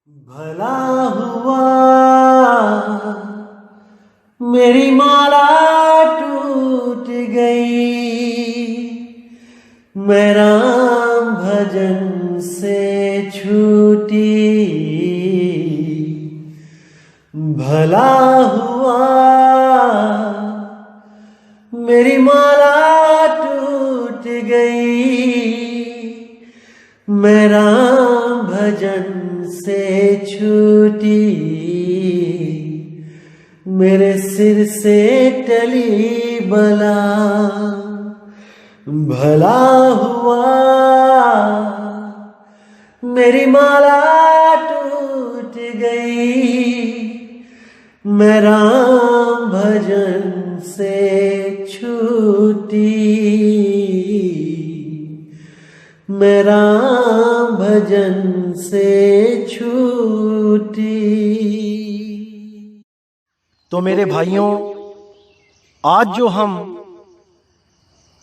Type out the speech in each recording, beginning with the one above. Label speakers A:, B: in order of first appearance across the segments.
A: भला हुआ मेरी माला टूट गई, मैं राम भजन से छूटी। भला हुआ मेरी माला टूट गई, मैं राम भजन से छूटी। मेरे सिर से टली बला, भला हुआ मेरी माला टूट गई, मैं राम भजन से छूटी। मैं राम भजन से छूटी।
B: तो मेरे भाइयों, आज जो हम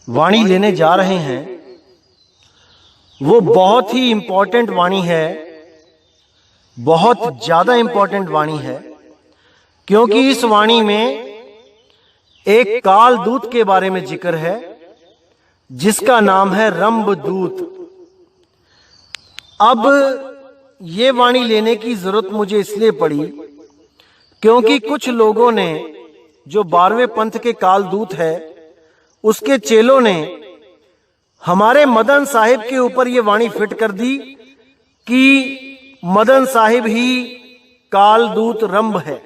B: वाणी लेने जा रहे हैं वो बहुत ही इंपॉर्टेंट वाणी है, बहुत ज्यादा इंपॉर्टेंट वाणी है, क्योंकि इस वाणी में एक काल दूत के बारे में जिक्र है जिसका नाम है रंभदूत। अब ये वाणी लेने की जरूरत मुझे इसलिए पड़ी क्योंकि कुछ लोगों ने, जो 12वें पंथ के कालदूत है, उसके चेलों ने हमारे मदन साहिब के ऊपर ये वाणी फिट कर दी कि मदन साहिब ही कालदूत रंभ है,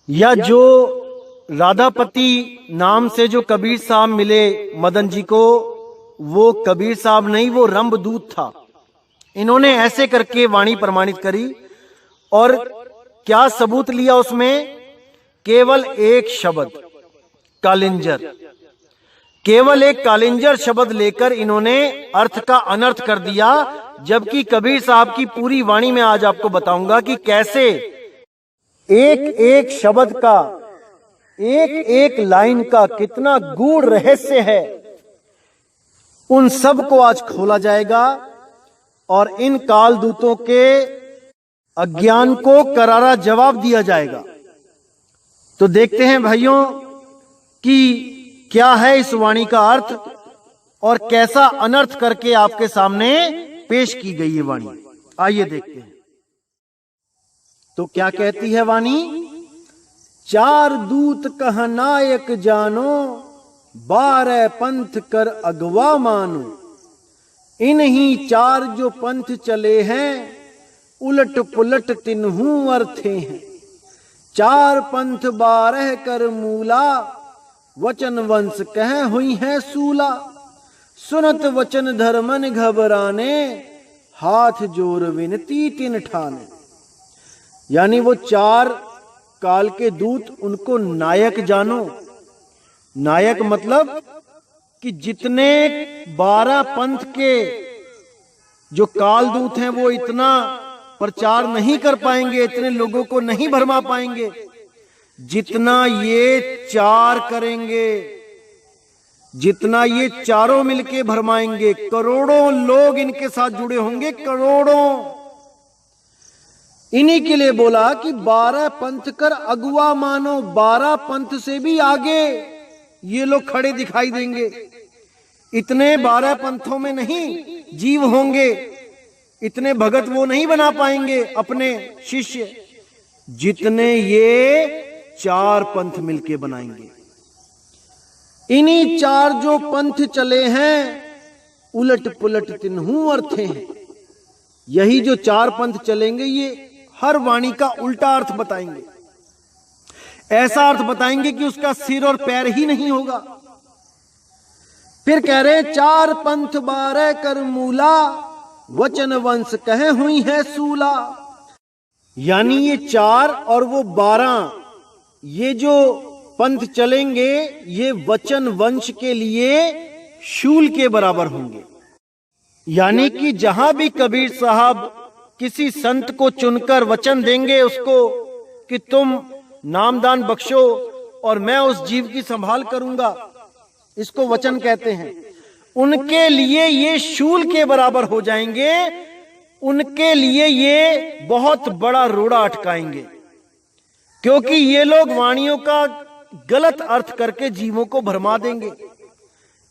B: या जो राधापति नाम से जो कबीर साहब मिले मदन जी को, वो कबीर साहब नहीं, वो रंभदूत था। इन्होंने ऐसे करके वाणी प्रमाणित करी और क्या सबूत लिया उसमें? केवल एक शब्द कालिंजर, केवल एक कालिंजर शब्द लेकर इन्होंने अर्थ का अनर्थ कर दिया। जबकि कबीर साहब की पूरी वाणी में आज आपको बताऊंगा कि कैसे एक एक शब्द का, एक एक लाइन का कितना गूढ़ रहस्य है, उन सब को आज खोला जाएगा और इन कालदूतों के अज्ञान को करारा जवाब दिया जाएगा। तो देखते हैं भाइयों कि क्या है इस वाणी का अर्थ और कैसा अनर्थ करके आपके सामने पेश की गई ये वाणी। आइए देखते हैं। तो क्या कहती है वाणी? चार दूत कह नायक जानो, 12 पंथ कर अगवा मानो। इन्हीं चार जो पंथ चले हैं, उलट पुलट तिन्हू अर्थे हैं। 4 पंथ 12 कर मूला, वचन वंश कह हुई है सूला। सुनत वचन धर्मन घबराने, हाथ जोर विनती तिन ठाने। यानी वो 4 काल के दूत, उनको नायक जानो। नायक मतलब कि जितने 12 पंथ के जो कालदूत हैं वो इतना प्रचार नहीं कर पाएंगे, इतने लोगों को नहीं भरमा पाएंगे जितना ये 4 करेंगे, जितना ये चारों मिलके भरमाएंगे। करोड़ों लोग इनके साथ जुड़े होंगे, करोड़ों। इन्हीं के लिए बोला कि 12 पंथ कर अगुआ मानो। 12 पंथ से भी आगे ये लोग खड़े दिखाई देंगे। इतने 12 पंथों में नहीं जीव होंगे, इतने भगत वो नहीं बना पाएंगे अपने शिष्य जितने ये 4 पंथ मिलके बनाएंगे। इन्हीं 4 जो पंथ चले हैं, उलट पुलट तिन्हू अर्थे हैं। यही जो 4 पंथ चलेंगे ये हर वाणी का उल्टा अर्थ बताएंगे। ऐसा अर्थ बताएंगे कि उसका सिर और पैर ही नहीं होगा। फिर कह रहे 4 पंथ 12 कर मूला, वचन वंश कहे हुई है सूला। यानी ये 4 और वो 12, ये जो पंथ चलेंगे ये वचन वंश के लिए शूल के बराबर होंगे। यानी कि जहां भी कबीर साहब किसी संत को चुनकर वचन देंगे उसको कि तुम नामदान बख्शो और मैं उस जीव की संभाल करूंगा, इसको वचन कहते हैं। उनके लिए ये शूल के बराबर हो जाएंगे। उनके लिए ये बहुत बड़ा रोड़ा अटकाएंगे, क्योंकि ये लोग वाणियों का गलत अर्थ करके जीवों को भरमा देंगे।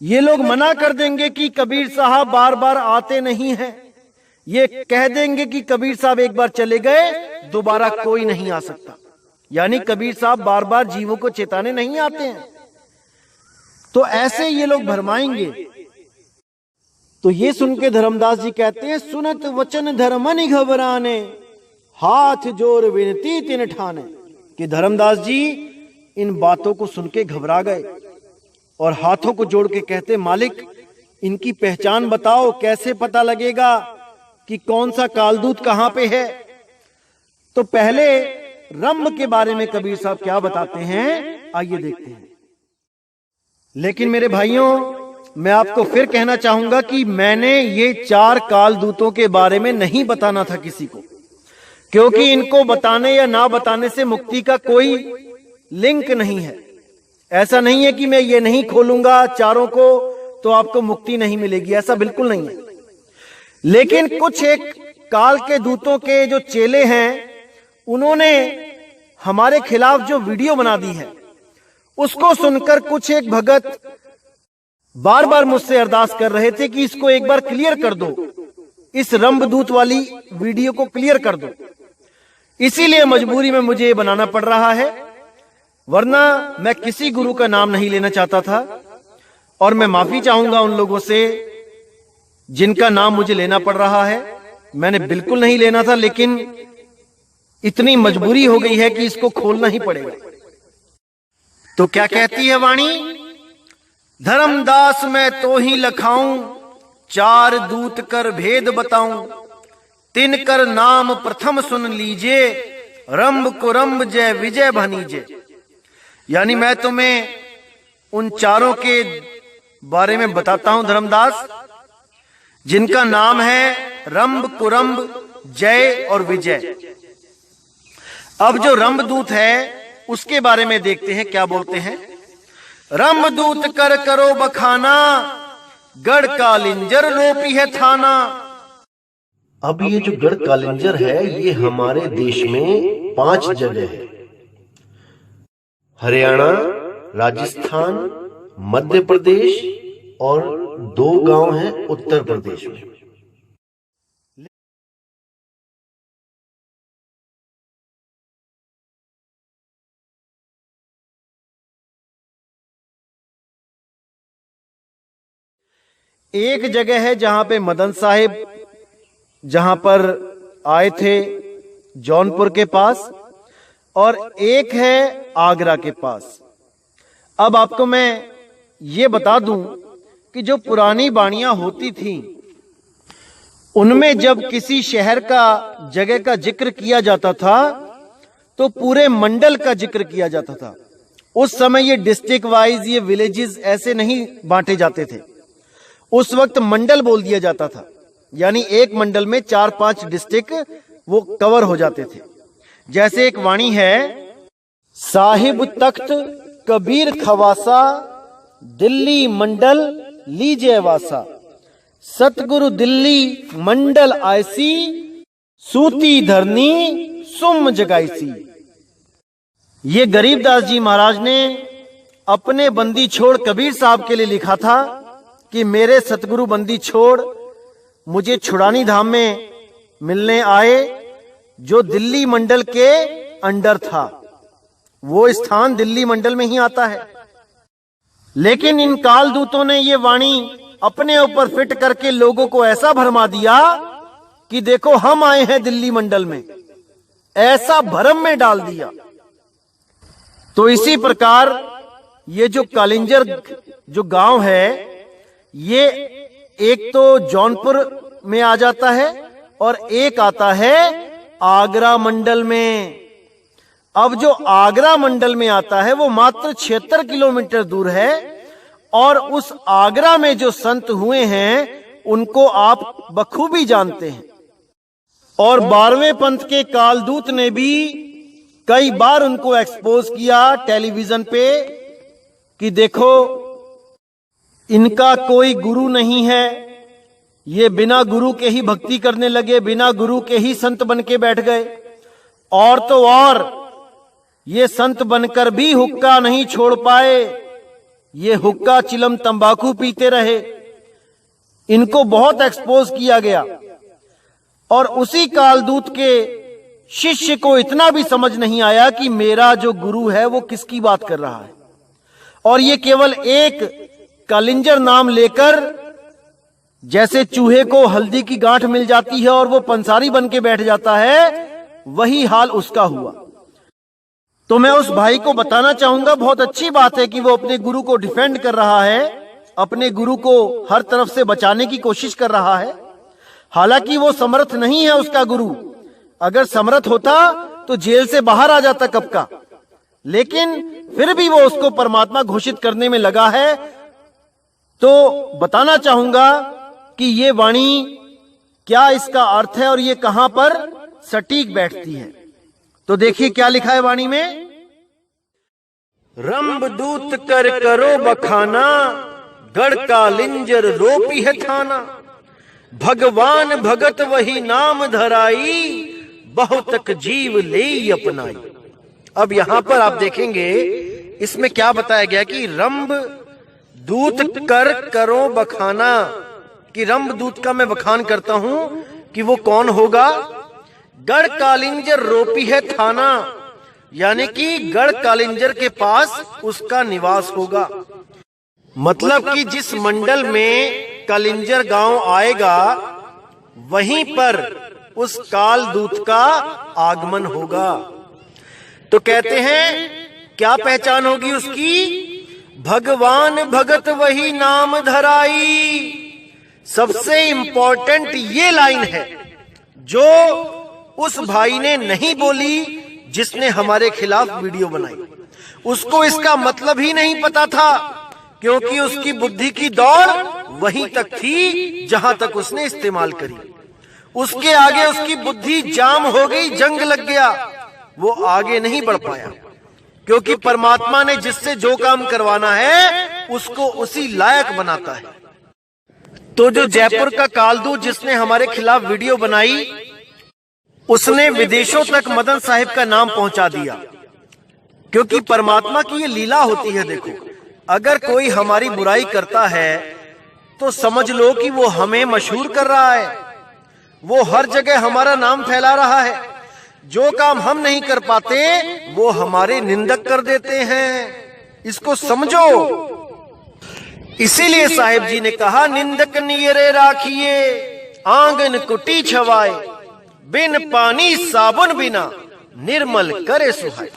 B: ये लोग मना कर देंगे कि कबीर साहब बार बार आते नहीं हैं। ये कह देंगे कि कबीर साहब एक बार चले गए दोबारा कोई नहीं आ सकता, यानी कबीर साहब बार बार जीवों को चेताने नहीं आते हैं। तो ऐसे ये लोग भरमाएंगे। तो ये सुन के धर्मदास जी कहते हैं, सुनत वचन धर्मनि घबराने, हाथ जोर विनती तिन ठाने। कि धर्मदास जी इन बातों को सुन के घबरा गए और हाथों को जोड़ के कहते, मालिक इनकी पहचान बताओ, कैसे पता लगेगा कि कौन सा कालदूत कहां पे है। तो पहले रंभ के बारे में कबीर साहब क्या बताते हैं, आइए देखते हैं। लेकिन मेरे भाइयों, मैं आपको फिर कहना चाहूंगा कि मैंने ये 4 कालदूतों के बारे में नहीं बताना था किसी को, क्योंकि इनको बताने या ना बताने से मुक्ति का कोई लिंक नहीं है। ऐसा नहीं है कि मैं ये नहीं खोलूंगा चारों को तो आपको मुक्ति नहीं मिलेगी, ऐसा बिल्कुल नहीं है। लेकिन कुछ एक काल के दूतों के जो चेले हैं, उन्होंने हमारे खिलाफ जो वीडियो बना दी है, उसको सुनकर कुछ एक भगत बार बार मुझसे अरदास कर रहे थे कि इसको एक बार क्लियर कर दो, इस रंभदूत वाली वीडियो को क्लियर कर दो। इसीलिए मजबूरी में मुझे ये बनाना पड़ रहा है, वरना मैं किसी गुरु का नाम नहीं लेना चाहता था। और मैं माफी चाहूंगा उन लोगों से जिनका नाम मुझे लेना पड़ रहा है। मैंने बिल्कुल नहीं लेना था, लेकिन इतनी मजबूरी हो गई है कि इसको खोलना ही पड़ेगा। तो क्या कहती है वाणी, धर्मदास मैं तो ही लखाऊं, 4 दूत कर भेद बताऊं, तिनकर नाम प्रथम सुन लीजिए, रंभ को रंभ जय विजय भनीजे। यानी मैं तुम्हें उन चारों के बारे में बताता हूं धर्मदास, जिनका नाम है रंभ कुरंभ जय और विजय। अब जो रंभदूत है उसके बारे में देखते हैं क्या बोलते हैं। रंभदूत कर करो बखाना, गढ़ कालिंजर रोपी है थाना।
A: अब ये जो गढ़ कालिंजर है, ये हमारे देश में 5 जगह है। हरियाणा, राजस्थान, मध्य प्रदेश और 2 गांव हैं उत्तर प्रदेश में।
B: एक जगह है जहां पे मदन साहिब जहां पर आए थे जौनपुर के पास, और एक है आगरा के पास। अब आपको मैं ये बता दूं कि जो पुरानी बाणियां होती थीं, उनमें जब किसी शहर का जगह का जिक्र किया जाता था तो पूरे मंडल का जिक्र किया जाता था। उस समय ये डिस्ट्रिक्ट वाइज, ये विलेजेस ऐसे नहीं बांटे जाते थे। उस वक्त मंडल बोल दिया जाता था, यानी एक मंडल में 4-5 डिस्ट्रिक्ट वो कवर हो जाते थे। जैसे एक वाणी है, साहिब तख्त कबीर खवासा, दिल्ली मंडल लीजिए वासा, सतगुरु दिल्ली मंडल आयसी, सूती धरनी सुम जगाईसी। ये गरीबदास जी महाराज ने अपने बंदी छोड़ कबीर साहब के लिए लिखा था कि मेरे सतगुरु बंदी छोड़ मुझे छुड़ानी धाम में मिलने आए, जो दिल्ली मंडल के अंडर था। वो स्थान दिल्ली मंडल में ही आता है। लेकिन इन कालदूतों ने ये वाणी अपने ऊपर फिट करके लोगों को ऐसा भरमा दिया कि देखो हम आए हैं दिल्ली मंडल में, ऐसा भरम में डाल दिया। तो इसी प्रकार ये जो कालिंजर जो गांव है, ये एक तो जौनपुर में आ जाता है और एक आता है आगरा मंडल में। अब जो आगरा मंडल में आता है वो मात्र 76 किलोमीटर दूर है, और उस आगरा में जो संत हुए हैं उनको आप बखूबी जानते हैं। और 12वें पंथ के कालदूत ने भी कई बार उनको एक्सपोज किया टेलीविजन पे कि देखो इनका कोई गुरु नहीं है, ये बिना गुरु के ही भक्ति करने लगे, बिना गुरु के ही संत बन के बैठ गए। और तो और ये संत बनकर भी हुक्का नहीं छोड़ पाए, ये हुक्का चिलम तंबाकू पीते रहे। इनको बहुत एक्सपोज किया गया। और उसी कालदूत के शिष्य को इतना भी समझ नहीं आया कि मेरा जो गुरु है वो किसकी बात कर रहा है। और ये केवल एक कालिंजर नाम लेकर, जैसे चूहे को हल्दी की गांठ मिल जाती है और वो पंसारी बन के बैठ जाता है, वही हाल उसका हुआ। तो मैं उस भाई को बताना चाहूंगा, बहुत अच्छी बात है कि वो अपने गुरु को डिफेंड कर रहा है, अपने गुरु को हर तरफ से बचाने की कोशिश कर रहा है। हालांकि वो समर्थ नहीं है उसका गुरु, अगर समर्थ होता तो जेल से बाहर आ जाता कब का। लेकिन फिर भी वो उसको परमात्मा घोषित करने में लगा है। तो बताना चाहूंगा कि ये वाणी क्या इसका अर्थ है और ये कहां पर सटीक बैठती है। तो देखिए क्या लिखा है वाणी में।
A: रंब दूत कर करो बखाना, गढ़ कालिंजर रोपी है थाना। भगवान भगत वही नाम धराई, बहुतक जीव ले अपनाई। अब यहां पर आप देखेंगे इसमें क्या बताया गया कि रंब दूत कर करो बखाना, कि रंब दूत का मैं बखान करता हूं कि वो कौन होगा। गढ़ कालिंजर रोपी है थाना, यानी कि गढ़ कालिंजर के पास उसका निवास होगा। मतलब कि जिस मंडल में कालिंजर गांव आएगा वहीं पर उस काल दूत का आगमन होगा। तो कहते हैं क्या पहचान होगी उसकी। भगवान भगत वही नाम धराई। सबसे इंपॉर्टेंट ये लाइन है जो उस भाई ने नहीं बोली जिसने हमारे खिलाफ वीडियो बनाई। उसको इसका मतलब ही नहीं पता था, क्योंकि उसकी बुद्धि की दौड़ वहीं तक थी जहां तक उसने इस्तेमाल करी। उसके आगे उसकी बुद्धि जाम हो गई, जंग लग गया, वो आगे नहीं बढ़ पाया। क्योंकि परमात्मा ने जिससे जो काम करवाना है उसको उसी लायक बनाता है। तो जो जयपुर का कालदूत जिसने हमारे खिलाफ वीडियो बनाई, उसने विदेशों तक मदन साहिब का नाम पहुंचा दिया। क्योंकि परमात्मा की ये लीला होती है। देखो, अगर कोई हमारी बुराई करता है तो समझ लो कि वो हमें मशहूर कर रहा है, वो हर जगह हमारा नाम फैला रहा है। जो काम हम नहीं कर पाते वो हमारे निंदक कर देते हैं। इसको समझो। इसीलिए साहिब जी ने कहा, निंदक नियरे राखिए, आंगन कुटी छवाए, बिन पानी साबुन बिना निर्मल करे सुहाए।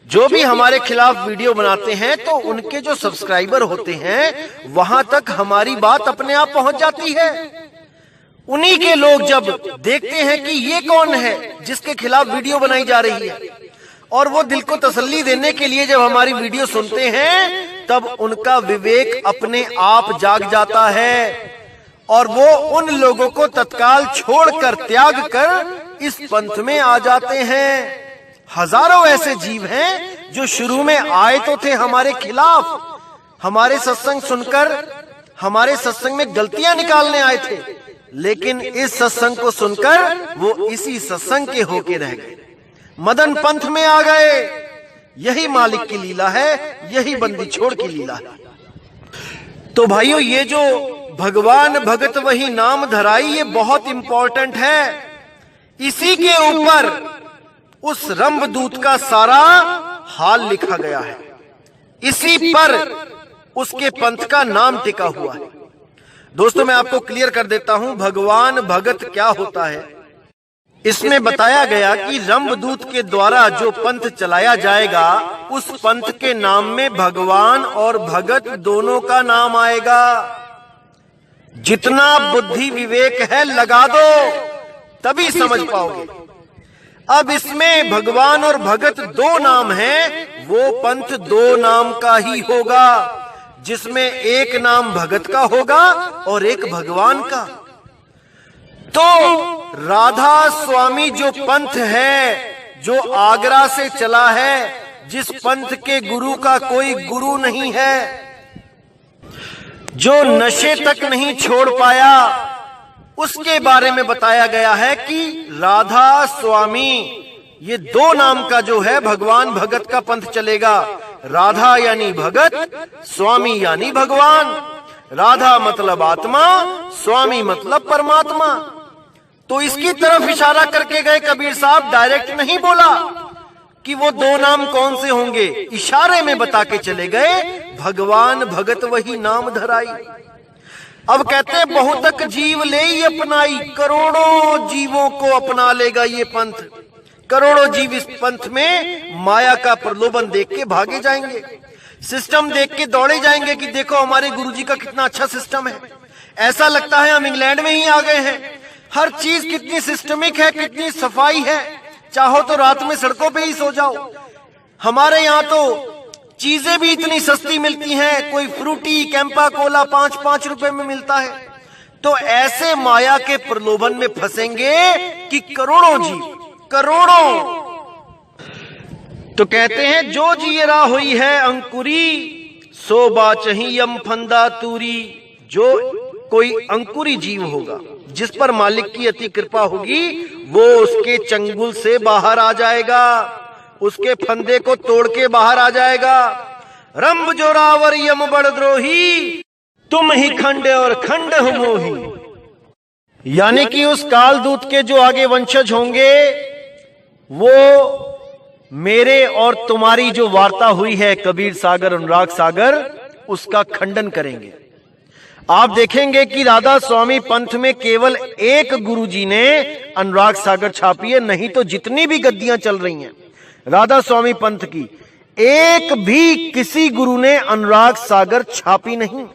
A: जो भी हमारे खिलाफ वीडियो बनाते हैं तो उनके जो सब्सक्राइबर होते हैं वहां तक हमारी बात अपने आप पहुंच जाती है। उन्हीं के लोग जब देखते हैं कि ये कौन है जिसके खिलाफ वीडियो बनाई जा रही है, और वो दिल को तसल्ली देने के लिए जब हमारी वीडियो सुनते हैं, तब उनका विवेक अपने आप जाग जाता है और वो उन लोगों को तत्काल छोड़कर, त्याग कर इस पंथ में आ जाते हैं। हजारों ऐसे जीव हैं जो शुरू में आए तो थे हमारे खिलाफ, हमारे सत्संग सुनकर हमारे सत्संग में गलतियां निकालने आए थे, लेकिन इस सत्संग को सुनकर वो इसी सत्संग के होके रह गए, मदन पंथ में आ गए। यही मालिक की लीला है, यही बंदी छोड़ की लीला है। तो भाइयों, ये जो भगवान भगत वही नाम धराई, ये बहुत इंपॉर्टेंट है। इसी के ऊपर उस रंबदूत का सारा हाल लिखा गया है, इसी पर उसके पंथ का नाम टिका हुआ है। दोस्तों, मैं आपको क्लियर कर देता हूं भगवान भगत क्या होता है। इसमें बताया गया कि रंबदूत के द्वारा जो पंथ चलाया जाएगा, उस पंथ के नाम में भगवान और भगत दोनों का नाम आएगा। जितना बुद्धि विवेक है लगा दो, तभी समझ पाओगे। अब इसमें भगवान और भगत दो नाम हैं, वो पंथ दो नाम का ही होगा, जिसमें एक नाम भगत का होगा और एक भगवान का। तो राधा स्वामी जो पंथ है, जो आगरा से चला है, जिस पंथ के गुरु का कोई गुरु नहीं है, जो नशे तक नहीं छोड़ पाया, उसके बारे में बताया गया है कि राधा स्वामी, ये दो नाम का जो है भगवान भगत का पंथ चलेगा। राधा यानी भगत, स्वामी यानी भगवान। राधा मतलब आत्मा, स्वामी मतलब परमात्मा। तो इसकी तरफ इशारा करके गए कबीर साहब, डायरेक्ट नहीं बोला कि वो दो नाम कौन से होंगे, इशारे में बता के चले गए, भगवान भगत वही नाम धराई। अब कहते हैं बहुतक जीव ले ही अपनाई, करोड़ों जीवों को अपना लेगा ये पंथ। करोड़ों जीव इस पंथ में माया का प्रलोभन देख के भागे जाएंगे, सिस्टम देख के दौड़े जाएंगे कि देखो हमारे गुरुजी का कितना अच्छा सिस्टम है, ऐसा लगता है हम इंग्लैंड में ही आ गए हैं। हर चीज कितनी सिस्टमिक है, कितनी सफाई है, चाहो तो रात में सड़कों पे ही सो जाओ। हमारे यहाँ तो चीजें भी इतनी सस्ती मिलती हैं, कोई फ्रूटी कैंपा कोला 5-5 रुपए में मिलता है। तो ऐसे माया के प्रलोभन में फंसेंगे कि करोड़ों जीव, करोड़ों। तो कहते हैं जो जियरा हुई है अंकुरी, सो बाचही यम फंदा तूरी। जो कोई अंकुरी जीव होगा, जिस पर मालिक की अति कृपा होगी, वो उसके चंगुल से बाहर आ जाएगा, उसके फंदे को तोड़ के बाहर आ जाएगा। रंभ जोरावर यम बड़द्रोही, तुम ही खंड और खंड हो मोही। यानी कि उस कालदूत के जो आगे वंशज होंगे, वो मेरे और तुम्हारी जो वार्ता हुई है कबीर सागर अनुराग सागर, उसका खंडन करेंगे। आप देखेंगे कि राधा स्वामी पंथ में केवल एक गुरुजी ने अनुराग सागर छापी है, नहीं तो जितनी भी गद्दियां चल रही हैं राधा स्वामी पंथ की, एक भी किसी गुरु ने अनुराग सागर छापी नहीं।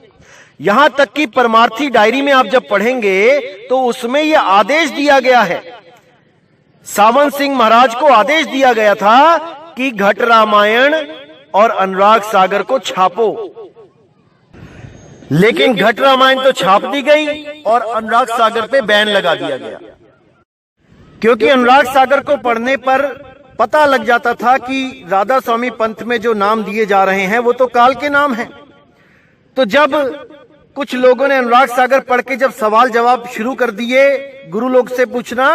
A: यहां तक कि परमार्थी डायरी में आप जब पढ़ेंगे तो उसमें यह आदेश दिया गया है, सावंत सिंह महाराज को आदेश दिया गया था कि घट रामायण और अनुराग सागर को छापो। लेकिन घट रामायण तो छाप दी गई और अनुराग सागर पे बैन लगा दिया गया, क्योंकि अनुराग सागर को पढ़ने पर पता लग जाता था कि राधा स्वामी पंथ में जो नाम दिए जा रहे हैं वो तो काल के नाम हैं। तो जब कुछ लोगों ने अनुराग सागर पढ़ के जब सवाल जवाब शुरू कर दिए गुरु लोग से पूछना,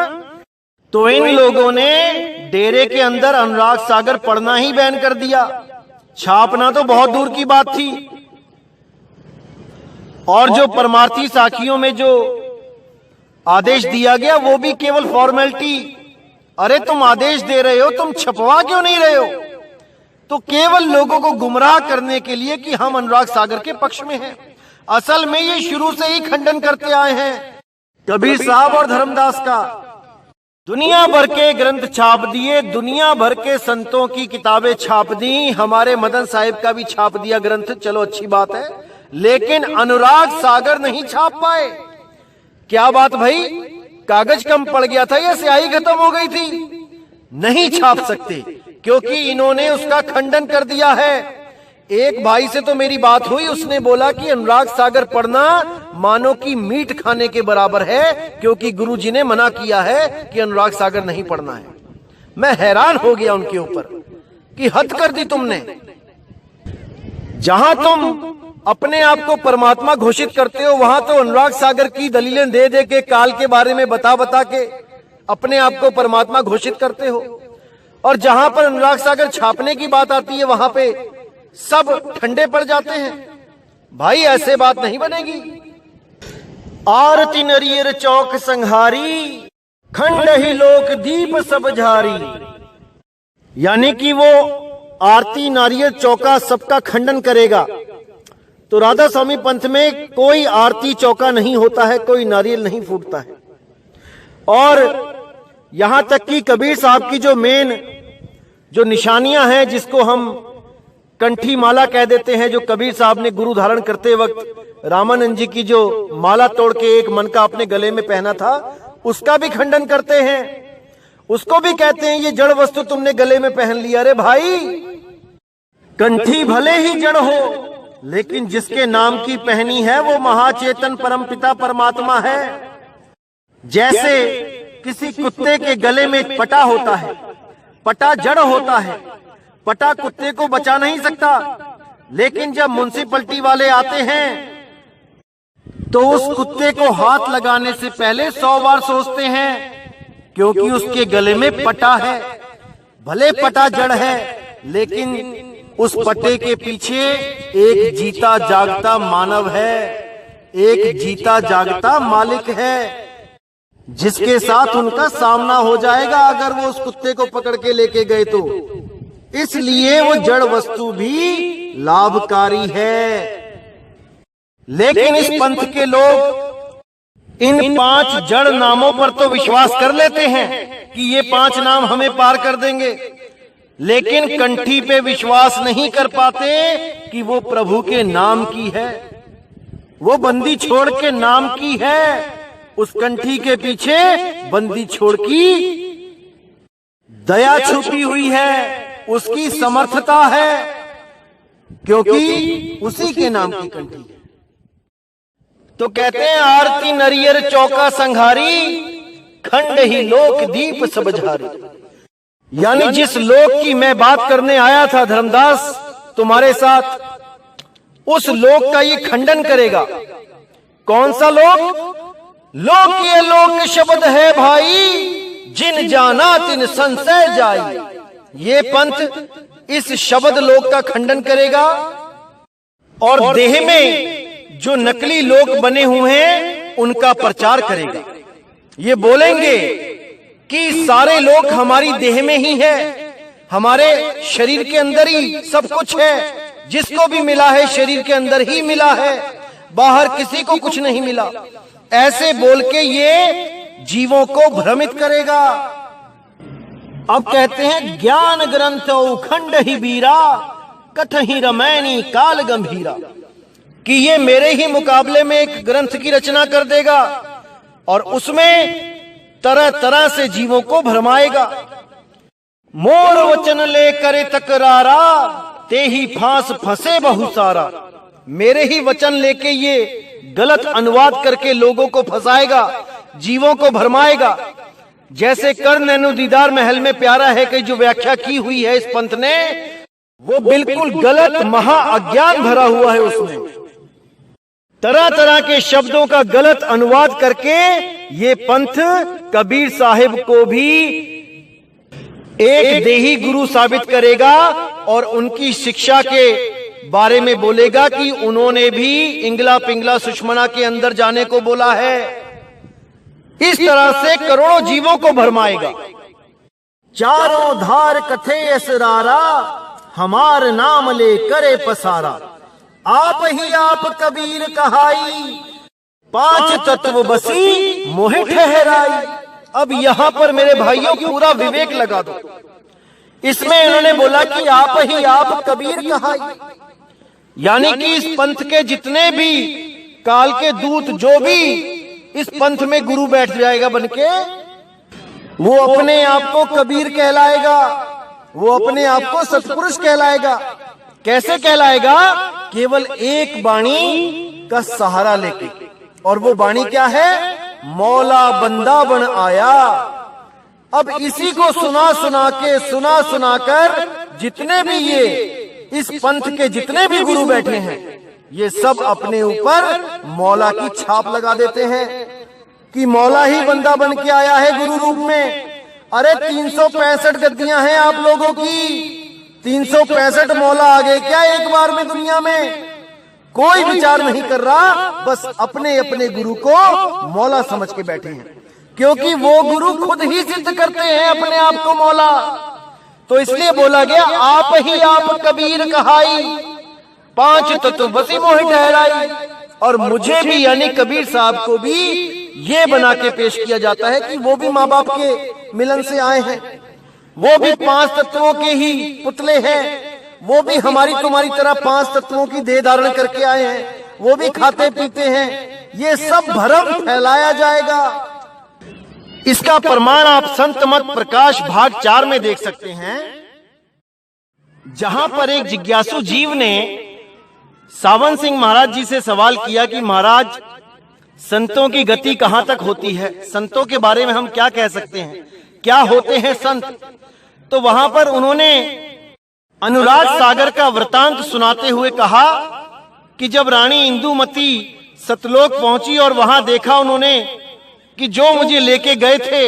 A: तो इन लोगों ने डेरे के अंदर अनुराग सागर पढ़ना ही बैन कर दिया। छापना तो बहुत दूर की बात थी। और जो परमार्थी साखियों में जो आदेश दिया गया वो भी केवल फॉर्मेलिटी। अरे तुम आदेश दे रहे हो, तुम छपवा क्यों नहीं रहे हो? तो केवल लोगों को गुमराह करने के लिए कि हम अनुराग सागर के पक्ष में हैं। असल में ये शुरू से ही खंडन करते आए हैं कबीर साहब और धर्मदास का। दुनिया भर के ग्रंथ छाप दिए, दुनिया भर के संतों की किताबें छाप दी, हमारे मदन साहिब का भी छाप दिया ग्रंथ, चलो अच्छी बात है, लेकिन अनुराग सागर नहीं छाप पाए। क्या बात भाई, कागज कम पड़ गया था या स्याही खत्म हो गई थी? नहीं छाप सकते क्योंकि इन्होंने उसका खंडन कर दिया है। एक भाई से तो मेरी बात हुई, उसने बोला कि अनुराग सागर पढ़ना मानो कि मीट खाने के बराबर है, क्योंकि गुरुजी ने मना किया है कि अनुराग सागर नहीं पढ़ना है। मैं हैरान हो गया उनके ऊपर कि हद कर दी तुमने। जहां तुम अपने आप को परमात्मा घोषित करते हो, वहां तो अनुराग सागर की दलीलें दे दे के, काल के बारे में बता बता के अपने आप को परमात्मा घोषित करते हो, और जहां पर अनुराग सागर छापने की बात आती है वहां पे सब ठंडे पड़ जाते हैं। भाई ऐसे बात नहीं बनेगी। आरती नरियर चौक संहारी, खंड ही लोक दीप सब झारी। यानी कि वो आरती नारियल चौका सबका खंडन करेगा। तो राधा स्वामी पंथ में कोई आरती चौका नहीं होता है, कोई नारियल नहीं फूटता है। और यहां तक कि कबीर साहब की जो मेन जो निशानियां हैं, जिसको हम कंठी माला कह देते हैं, जो कबीर साहब ने गुरु धारण करते वक्त रामानंद जी की जो माला तोड़ के एक मन का अपने गले में पहना था, उसका भी खंडन करते हैं। उसको भी कहते हैं ये जड़ वस्तु तुमने गले में पहन लिया। अरे भाई, कंठी भले ही जड़ हो, लेकिन जिसके नाम की पहनी है वो महाचेतन परमपिता परमात्मा है। जैसे किसी कुत्ते के गले में पटा होता है, पटा जड़ होता है, पटा कुत्ते को बचा नहीं सकता, लेकिन जब म्युनिसिपैलिटी वाले आते हैं
B: तो उस कुत्ते को हाथ लगाने से पहले 100 बार सोचते हैं, क्योंकि उसके गले में पटा है। भले पटा जड़ है, लेकिन उस पटे के पीछे एक जीता जागता मानव है, एक जीता जागता मालिक है, जिसके साथ उनका सामना हो जाएगा अगर वो उस कुत्ते को पकड़ के लेके गए तो। इसलिए वो जड़ वस्तु भी लाभकारी है। लेकिन इस पंथ के लोग इन 5 जड़ नामों पर तो विश्वास कर लेते हैं कि ये 5 नाम हमें पार कर देंगे, लेकिन कंठी पे विश्वास नहीं कर पाते कि वो प्रभु के नाम की है, वो बंदी छोड़ के नाम की है। उस कंठी के पीछे बंदी छोड़ की दया छुपी हुई है, उसकी समर्थता है, क्योंकि उसी के नाम की कंठी है। तो कहते हैं आरती नरियर चौका संघारी, खंड ही लोक दीप सब झारी। यानी जिस लोक की मैं बात करने आया था धर्मदास तुम्हारे साथ, उस लोक का ये खंडन करेगा। कौन सा लोक? लोक ये लोक शब्द है भाई, जिन जाना तिन संशय जाई। ये पंथ इस शब्द लोक का खंडन करेगा और देह में जो नकली लोक बने हुए हैं उनका प्रचार करेगा। ये बोलेंगे कि सारे लोक हमारी देह में ही है, हमारे शरीर के अंदर ही सब कुछ है, जिसको भी मिला है शरीर के अंदर ही मिला है, बाहर किसी को कुछ नहीं मिला। ऐसे बोल के ये जीवों को भ्रमित करेगा। अब कहते हैं ज्ञान ग्रंथ खंड ही बीरा, कथ ही रमैनी काल गंभीरा, कि ये मेरे ही मुकाबले में एक ग्रंथ की रचना कर देगा और उसमें तरह तरह से जीवों को भरमाएगा। मोर वचन ले करे तकरारा, ते ही फांस फंसे बहु सारा। मेरे ही वचन लेके ये गलत अनुवाद करके लोगों को फंसाएगा, जीवों को भरमाएगा। जैसे कर नैनो दीदार महल में प्यारा है कि जो व्याख्या की हुई है इस पंथ ने, वो बिल्कुल गलत महा अज्ञान भरा हुआ है। उसमें तरह तरह के शब्दों का गलत अनुवाद करके ये पंथ कबीर साहिब को भी एक देही गुरु साबित करेगा और उनकी शिक्षा के बारे में बोलेगा कि उन्होंने भी इंगला पिंगला सुषमना के अंदर जाने को बोला है। इस तरह से करोड़ों जीवों को भरमाएगा। चारों धार कथे असरारा, हमार नाम ले करे पसारा। आप ही आप कबीर कहाई, 5 तत्व बसी मोहे ठहराई। अब यहां पर मेरे भाइयों पूरा विवेक लगा दो। इसमें इन्होंने बोला कि आप ही आप कबीर कहाई, यानी कि इस पंथ के जितने भी काल के दूत जो भी इस पंथ में गुरु बैठ जाएगा बनके, वो अपने आप को कबीर कहलाएगा, वो अपने आप को सत्पुरुष कहलाएगा। कैसे कहलाएगा? केवल एक वाणी का सहारा लेके। और वो वाणी क्या है? मौला बंदा बन आया। अब इसी को सुना सुनाकर जितने भी ये इस पंथ के जितने भी गुरु बैठे हैं, ये सब अपने ऊपर मौला की छाप लगा देते हैं कि मौला ही बंदा बन के आया है गुरु रूप में। अरे 365 गद्दियां हैं आप लोगों की, 365 मौला आ गए क्या एक बार में दुनिया में? कोई विचार नहीं कर रहा, बस अपने अपने गुरु को मौला समझ के बैठे हैं, क्योंकि वो गुरु खुद ही सिद्ध करते हैं अपने आप को मौला। तो इसलिए बोला गया आप ही आप कबीर कहाई, 5 तत्व बसी मोहि ठहराई। और मुझे भी यानी कबीर साहब को भी ये बना के पेश किया जाता है कि वो भी माँ बाप के मिलन से आए हैं, वो भी 5 तत्वों के ही पुतले हैं, वो भी हमारी तुम्हारी तरह 5 तत्वों की देह धारण करके आए हैं, वो भी खाते पीते हैं। ये सब भ्रम फैलाया जाएगा। इसका प्रमाण आप संत मत प्रकाश भाग 4 में देख सकते हैं, जहां पर एक जिज्ञासु जीव ने सावन सिंह महाराज जी से सवाल किया कि महाराज संतों की गति कहां तक होती है, संतों के बारे में हम क्या कह सकते हैं, क्या होते हैं संत? तो वहां पर उन्होंने अनुराग सागर का वृतांत सुनाते हुए कहा कि जब रानी इंदुमती सतलोक पहुंची और वहां देखा उन्होंने कि जो मुझे लेके गए थे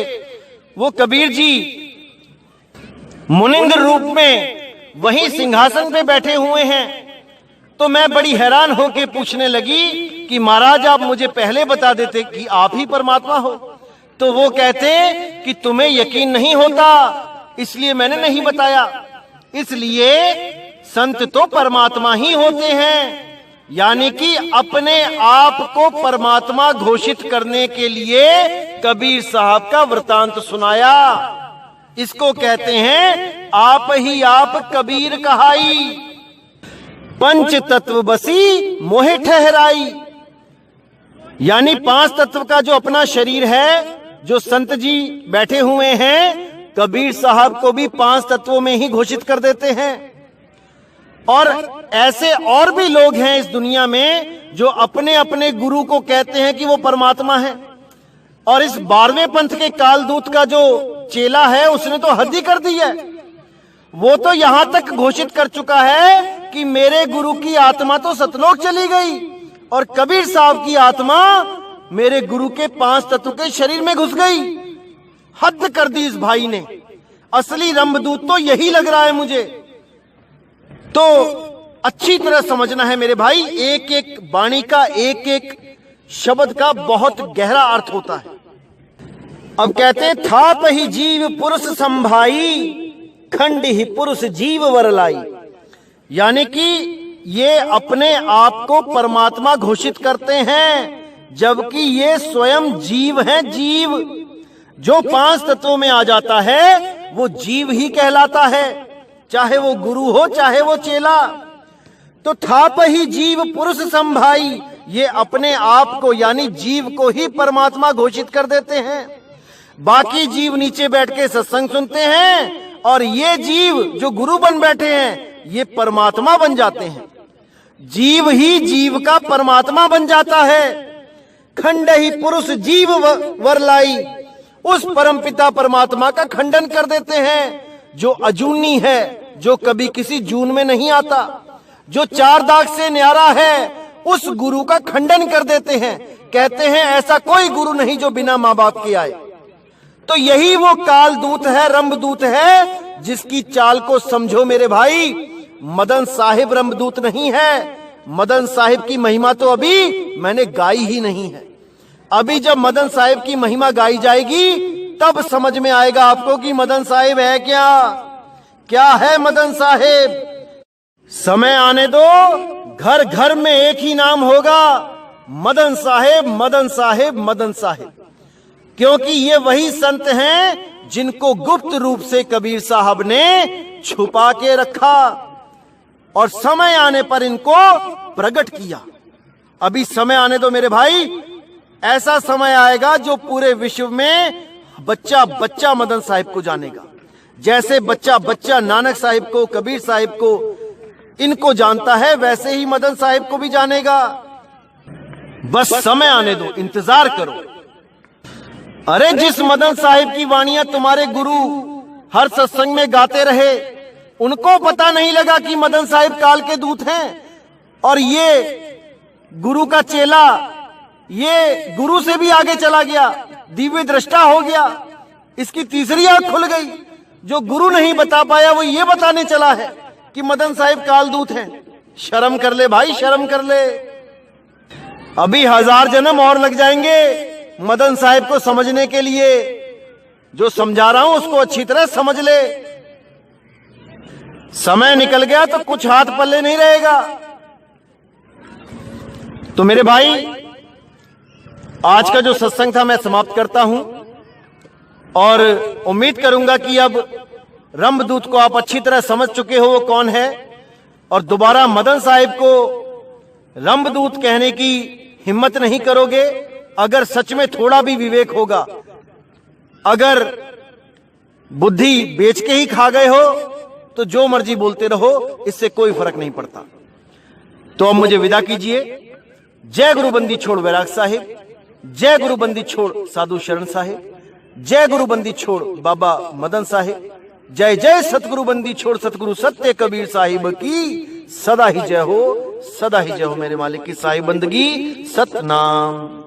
B: वो कबीर जी मुनिंद्र रूप में वहीं सिंहासन पे बैठे हुए हैं। तो मैं बड़ी हैरान होकर पूछने लगी कि महाराज आप मुझे पहले बता देते कि आप ही परमात्मा हो। तो वो कहते कि तुम्हें यकीन नहीं होता इसलिए मैंने नहीं बताया। इसलिए संत तो परमात्मा ही होते हैं, यानी कि अपने आप को परमात्मा घोषित करने के लिए कबीर साहब का वृतांत सुनाया। इसको कहते हैं आप ही आप कबीर कहाई, पंच तत्व बसी मोहे ठहराई। यानी 5 तत्व का जो अपना शरीर है, जो संत जी बैठे हुए हैं, कबीर साहब को भी 5 तत्वों में ही घोषित कर देते हैं। और ऐसे और भी लोग हैं इस दुनिया में जो अपने अपने गुरु को कहते हैं कि वो परमात्मा है। और इस 12वें पंथ के कालदूत का जो चेला है उसने तो हद ही कर दी है। वो तो यहां तक घोषित कर चुका है कि मेरे गुरु की आत्मा तो सतलोक चली गई और कबीर साहब की आत्मा मेरे गुरु के 5 तत्व के शरीर में घुस गई। हद कर दी इस भाई ने। असली रंभदूत तो यही लग रहा है मुझे। तो अच्छी तरह समझना है मेरे भाई, एक एक वाणी का एक एक शब्द का बहुत गहरा अर्थ होता है। अब कहते थाप ही जीव पुरुष संभाई, खंड ही पुरुष जीव वरलाई। यानी कि ये अपने आप को परमात्मा घोषित करते हैं, जबकि ये स्वयं जीव हैं। जीव जो 5 तत्वों में आ जाता है वो जीव ही कहलाता है, चाहे वो गुरु हो चाहे वो चेला। तो थाप ही जीव पुरुष संभाई, ये अपने आप को यानी जीव को ही परमात्मा घोषित कर देते हैं। बाकी जीव नीचे बैठ के सत्संग सुनते हैं और ये जीव जो गुरु बन बैठे हैं ये परमात्मा बन जाते हैं। जीव ही जीव का परमात्मा बन जाता है। खंड ही पुरुष जीव वरलाई, उस परमपिता परमात्मा का खंडन कर देते हैं जो अजूनी है, जो कभी किसी जून में नहीं आता, जो 4 दाग से न्यारा है, उस गुरु का खंडन कर देते हैं। कहते हैं ऐसा कोई गुरु नहीं जो बिना माँ बाप के आए। तो यही वो कालदूत है, रंभदूत है, जिसकी चाल को समझो मेरे भाई। मदन साहिब रंभदूत नहीं है। मदन साहिब की महिमा तो अभी मैंने गाई ही नहीं है। अभी जब मदन साहिब की महिमा गाई जाएगी तब समझ में आएगा आपको कि मदन साहिब है क्या, क्या है मदन साहिब। समय आने दो, घर घर में एक ही नाम होगा, मदन साहिब मदन साहिब मदन साहिब। क्योंकि ये वही संत हैं जिनको गुप्त रूप से कबीर साहब ने छुपा के रखा और समय आने पर इनको प्रकट किया। अभी समय आने दो मेरे भाई, ऐसा समय आएगा जो पूरे विश्व में बच्चा बच्चा मदन साहिब को जानेगा। जैसे बच्चा बच्चा नानक साहिब को, कबीर साहिब को, इनको जानता है, वैसे ही मदन साहिब को भी जानेगा। बस समय आने दो, इंतजार करो। अरे जिस मदन साहिब की वाणियां तुम्हारे गुरु हर सत्संग में गाते रहे, उनको पता नहीं लगा कि मदन साहिब काल के दूत हैं। और ये गुरु का चेला, ये गुरु से भी आगे चला गया, दिव्य दृष्टा हो गया, इसकी तीसरी आंख खुल गई। जो गुरु नहीं बता पाया वो ये बताने चला है कि मदन साहिब कालदूत हैं। शर्म कर ले भाई, शर्म कर ले। अभी 1000 जन्म और लग जाएंगे मदन साहिब को समझने के लिए। जो समझा रहा हूं उसको अच्छी तरह समझ ले। समय निकल गया तो कुछ हाथ पल्ले नहीं रहेगा। तो मेरे भाई, आज का जो सत्संग था मैं समाप्त करता हूं और उम्मीद करूंगा कि अब रंभदूत को आप अच्छी तरह समझ चुके हो वो कौन है, और दोबारा मदन साहिब को रंभदूत कहने की हिम्मत नहीं करोगे। अगर सच में थोड़ा भी विवेक होगा, अगर बुद्धि बेच के ही खा गए हो तो जो मर्जी बोलते रहो, इससे कोई फर्क नहीं पड़ता। तो अब मुझे विदा कीजिए। जय गुरु बंदी छोड़ वैराग साहिब, जय गुरु बंदी छोड़ साधु शरण साहिब, जय गुरु बंदी छोड़ बाबा मदन साहिब, जय जय सतगुरु बंदी छोड़ सतगुरु सत्य कबीर साहिब की सदा ही जय हो। सदा ही जय हो मेरे मालिक की साई बंदगी सतनाम।